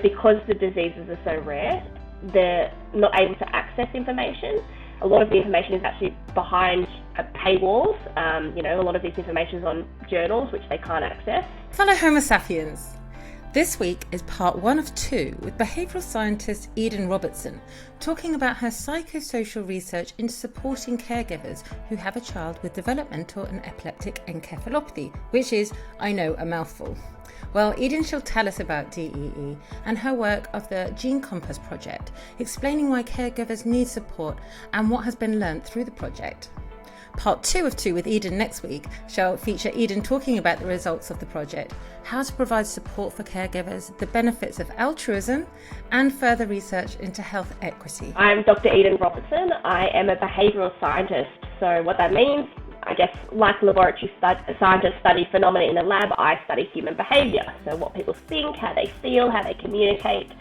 Because the diseases are so rare, they're not able to access information. A lot of the information is actually behind paywalls. A lot of this information is on journals, which they can't access. Fellow Homo sapiens, this week is part 1 of 2 with behavioural scientist Eden Robertson talking about her psychosocial research into supporting caregivers who have a child with developmental and epileptic encephalopathy, which is, I know, a mouthful. Well, Eden shall tell us about DEE and her work of the Gene Compass project, explaining why caregivers need support and what has been learnt through the project. Part 2 of 2 with Eden next week shall feature Eden talking about the results of the project, how to provide support for caregivers, the benefits of altruism, and further research into health equity. I'm Dr. Eden Robertson. I am a behavioural scientist. So what that means, I guess, like laboratory scientists study phenomena in a lab, I study human behaviour. So what people think, how they feel, how they communicate.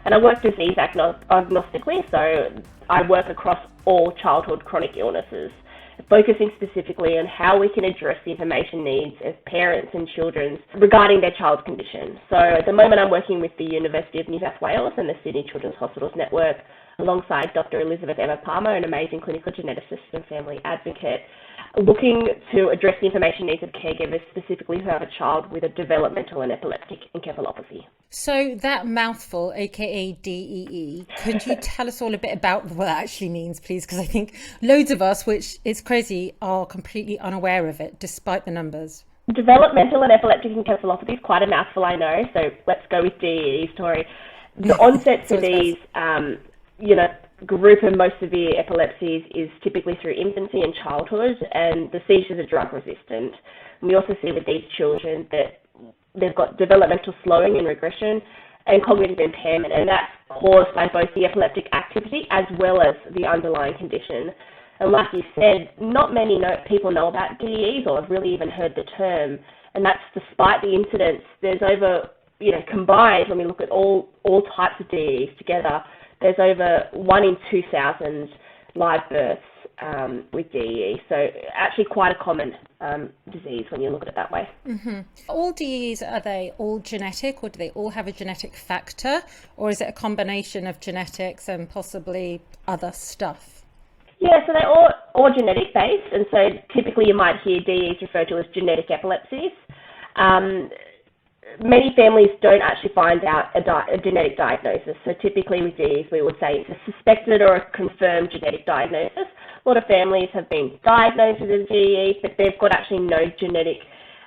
And I work disease agnostically, so I work across all childhood chronic illnesses, focusing specifically on how we can address the information needs of parents and children regarding their child's condition. So at the moment I'm working with the University of New South Wales and the Sydney Children's Hospitals Network alongside Dr. Elizabeth Emma Palmer, an amazing clinical geneticist and family advocate, looking to address the information needs of caregivers specifically who have a child with a developmental and epileptic encephalopathy. So that mouthful, aka DEE, could you tell us all a bit about what that actually means, please? Because I think loads of us, which is crazy, are completely unaware of it, despite the numbers. Developmental and epileptic encephalopathy is quite a mouthful, I know, so let's go with DEEs, Torie. The onset for these, group of most severe epilepsies is typically through infancy and childhood, and the seizures are drug resistant. And we also see with these children that they've got developmental slowing and regression and cognitive impairment, and that's caused by both the epileptic activity as well as the underlying condition. And like you said, not many people know about DEEs or have really even heard the term, and that's despite the incidence. There's over, combined, when we look at all types of DEEs together, there's over 1 in 2,000 live births with DEE. So actually quite a common disease when you look at it that way. Mm-hmm. All DEEs, are they all genetic, or do they all have a genetic factor? Or is it a combination of genetics and possibly other stuff? Yeah, so they're all genetic based. And so typically you might hear DEEs referred to as genetic epilepsies. Many families don't actually find out a genetic diagnosis. So typically with DEEs, we would say it's a suspected or a confirmed genetic diagnosis. A lot of families have been diagnosed with a DEE, but they've got actually no genetic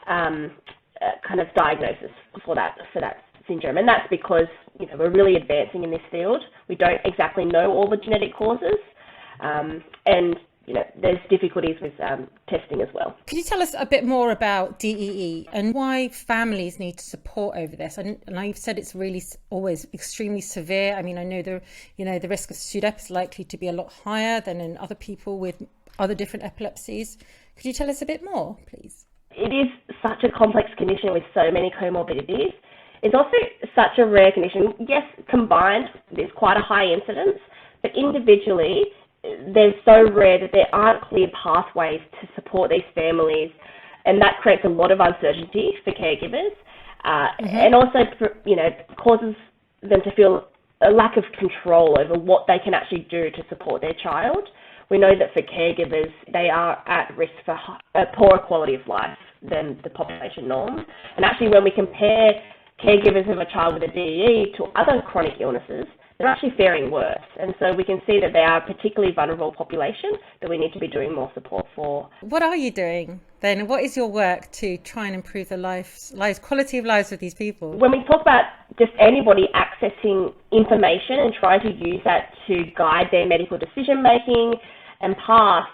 kind of diagnosis for that syndrome. And that's because we're really advancing in this field. We don't exactly know all the genetic causes, and there's difficulties with testing as well. Could you tell us a bit more about DEE and why families need support over this? And you've said it's really always extremely severe. I mean, I know the risk of SUDEP is likely to be a lot higher than in other people with other different epilepsies. Could you tell us a bit more, please? It is such a complex condition with so many comorbidities. It's also such a rare condition. Yes, combined, there's quite a high incidence, but individually, they're so rare that there aren't clear pathways to support these families, and that creates a lot of uncertainty for caregivers, and also, causes them to feel a lack of control over what they can actually do to support their child. We know that for caregivers, they are at risk for a poorer quality of life than the population norm. And actually, when we compare caregivers of a child with a DEE to other chronic illnesses, they're actually faring worse. And so we can see that they are a particularly vulnerable population that we need to be doing more support for. What are you doing then? What is your work to try and improve the quality of lives of these people? When we talk about just anybody accessing information and trying to use that to guide their medical decision making and path,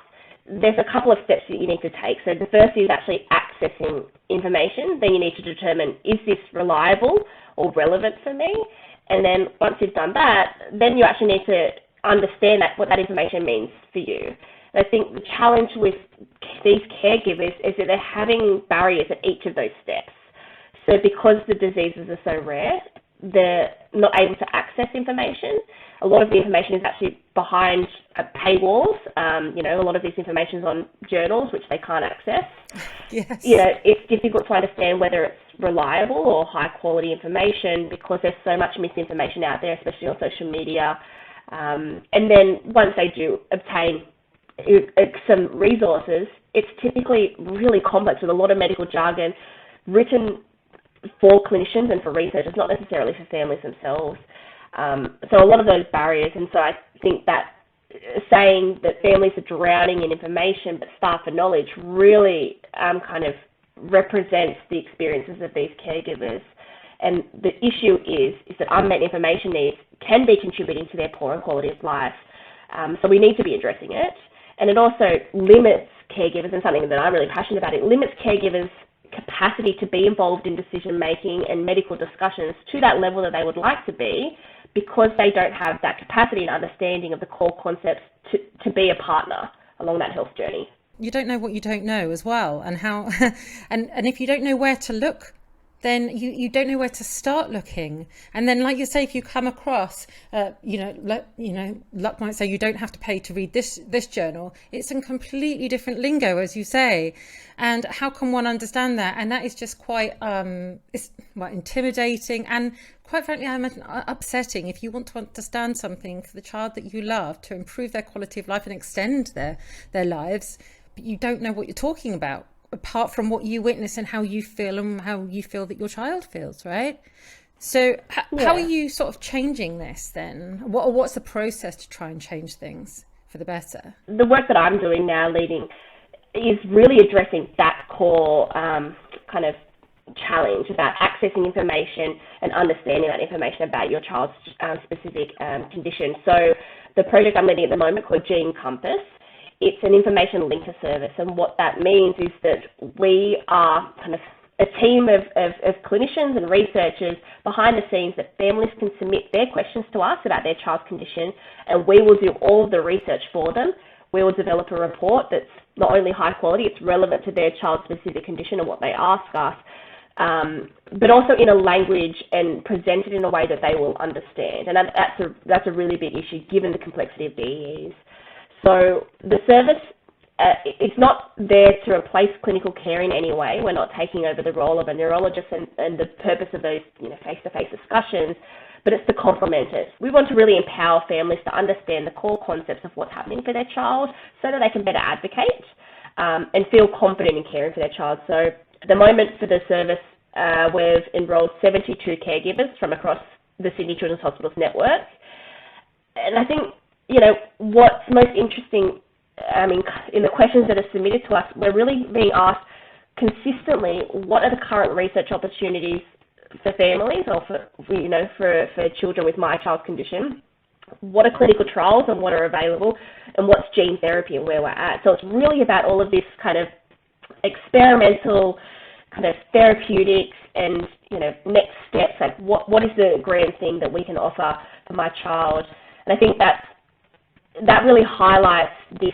there's a couple of steps that you need to take. So the first is actually accessing information. Then you need to determine, is this reliable or relevant for me? And then once you've done that, then you actually need to understand what that information means for you. And I think the challenge with these caregivers is that they're having barriers at each of those steps. So because the diseases are so rare, they're not able to access information. A lot of the information is actually behind paywalls. A lot of this information is on journals, which they can't access. Yes. It's difficult to understand whether it's reliable or high quality information because there's so much misinformation out there, especially on social media. And then once they do obtain some resources, it's typically really complex with a lot of medical jargon written for clinicians and for researchers, not necessarily for families themselves. So a lot of those barriers, and so I think that saying that families are drowning in information but starve for knowledge really kind of represents the experiences of these caregivers. And the issue is that unmet information needs can be contributing to their poorer quality of life. So we need to be addressing it. And it also limits caregivers, and something that I'm really passionate about, it limits caregivers' capacity to be involved in decision-making and medical discussions to that level that they would like to be, because they don't have that capacity and understanding of the core concepts to be a partner along that health journey. You don't know what you don't know as well, and how, and if you don't know where to look, then you don't know where to start looking. And then, like you say, if you come across, luck might say you don't have to pay to read this journal. It's in completely different lingo, as you say. And how can one understand that? And that is just quite intimidating and, quite frankly, upsetting. If you want to understand something for the child that you love to improve their quality of life and extend their lives, but you don't know what you're talking about, apart from what you witness and how you feel and how you feel that your child feels, right? So how are you sort of changing this then? What's the process to try and change things for the better? The work that I'm doing now leading is really addressing that core kind of challenge about accessing information and understanding that information about your child's specific condition. So the project I'm leading at the moment, called Gene Compass, it's an information linker service, and what that means is that we are kind of a team of clinicians and researchers behind the scenes that families can submit their questions to us about their child's condition, and we will do all of the research for them. We will develop a report that's not only high quality, it's relevant to their child's specific condition and what they ask us, but also in a language and presented in a way that they will understand. And that's a really big issue given the complexity of DEEs. So the service, it's not there to replace clinical care in any way. We're not taking over the role of a neurologist and the purpose of those face-to-face discussions, but it's to complement it. We want to really empower families to understand the core concepts of what's happening for their child so that they can better advocate and feel confident in caring for their child. So at the moment for the service, we've enrolled 72 caregivers from across the Sydney Children's Hospitals network. And I think, what's most interesting, in the questions that are submitted to us, we're really being asked consistently, what are the current research opportunities for families or for children with my child's condition? What are clinical trials and what are available? And what's gene therapy and where we're at? So it's really about all of this kind of experimental kind of therapeutics and, next steps, like what is the grand thing that we can offer for my child? And I think that really highlights this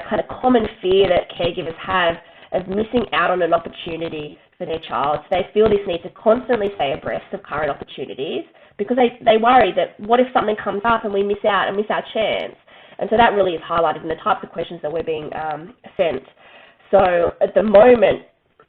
kind of common fear that caregivers have of missing out on an opportunity for their child. So they feel this need to constantly stay abreast of current opportunities because they worry that what if something comes up and we miss out and miss our chance? And so that really is highlighted in the types of questions that we're being sent. So at the moment,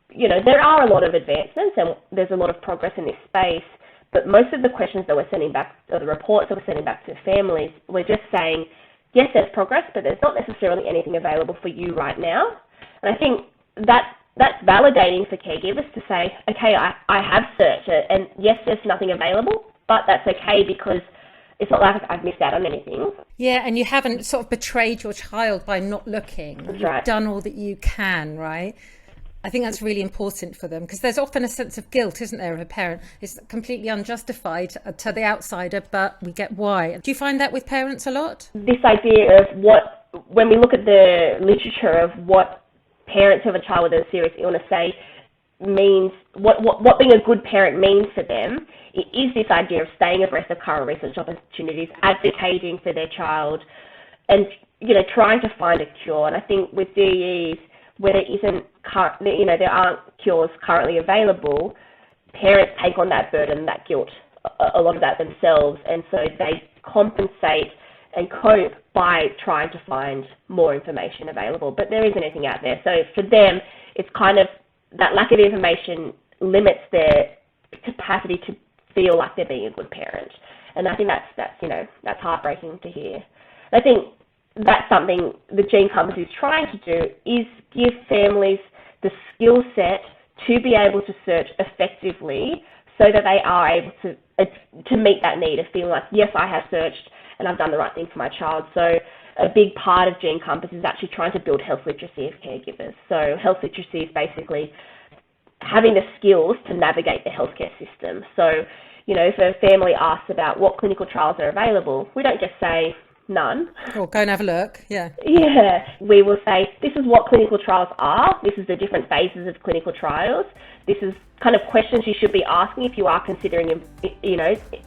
there are a lot of advancements and there's a lot of progress in this space, but most of the questions that we're sending back, or the reports that we're sending back to families, we're just saying, yes, there's progress, but there's not necessarily anything available for you right now. And I think that's validating for caregivers to say, okay, I have searched it, and yes, there's nothing available, but that's okay because it's not like I've missed out on anything. Yeah, and you haven't sort of betrayed your child by not looking. That's You've right. done all that you can, right? I think that's really important for them because there's often a sense of guilt, isn't there, of a parent? It's completely unjustified to the outsider, but we get why. Do you find that with parents a lot? This idea of when we look at the literature of what parents who have a child with a serious illness say means, what being a good parent means for them, it is this idea of staying abreast of current research opportunities, advocating for their child, and trying to find a cure. And I think with DEEs, where there aren't cures currently available, parents take on that burden, that guilt a lot of that themselves, and so they compensate and cope by trying to find more information available. But there isn't anything out there. So for them, it's kind of that lack of information limits their capacity to feel like they're being a good parent. And I think that's heartbreaking to hear. I think that's something the Gene Compass is trying to do, is give families the skill set to be able to search effectively so that they are able to meet that need of feeling like, yes, I have searched and I've done the right thing for my child. So a big part of Gene Compass is actually trying to build health literacy of caregivers. So health literacy is basically having the skills to navigate the healthcare system. So, if a family asks about what clinical trials are available, we don't just say none. Or go and have a look, yeah. Yeah, we will say, this is what clinical trials are, this is the different phases of clinical trials, this is kind of questions you should be asking if you are considering,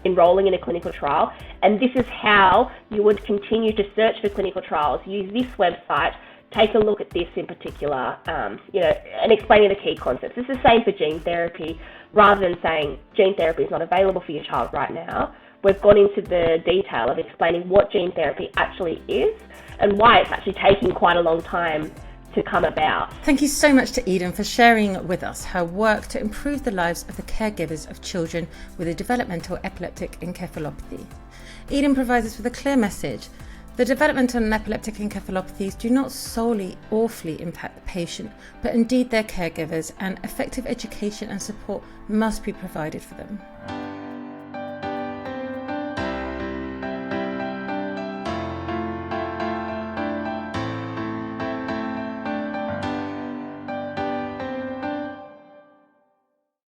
enrolling in a clinical trial, and this is how you would continue to search for clinical trials. Use this website, take a look at this in particular, and explaining the key concepts. It's the same for gene therapy. Rather than saying gene therapy is not available for your child right now, we've gone into the detail of explaining what gene therapy actually is and why it's actually taking quite a long time to come about. Thank you so much to Eden for sharing with us her work to improve the lives of the caregivers of children with a developmental epileptic encephalopathy. Eden provides us with a clear message. The developmental and epileptic encephalopathies do not solely awfully impact the patient, but indeed their caregivers, and effective education and support must be provided for them.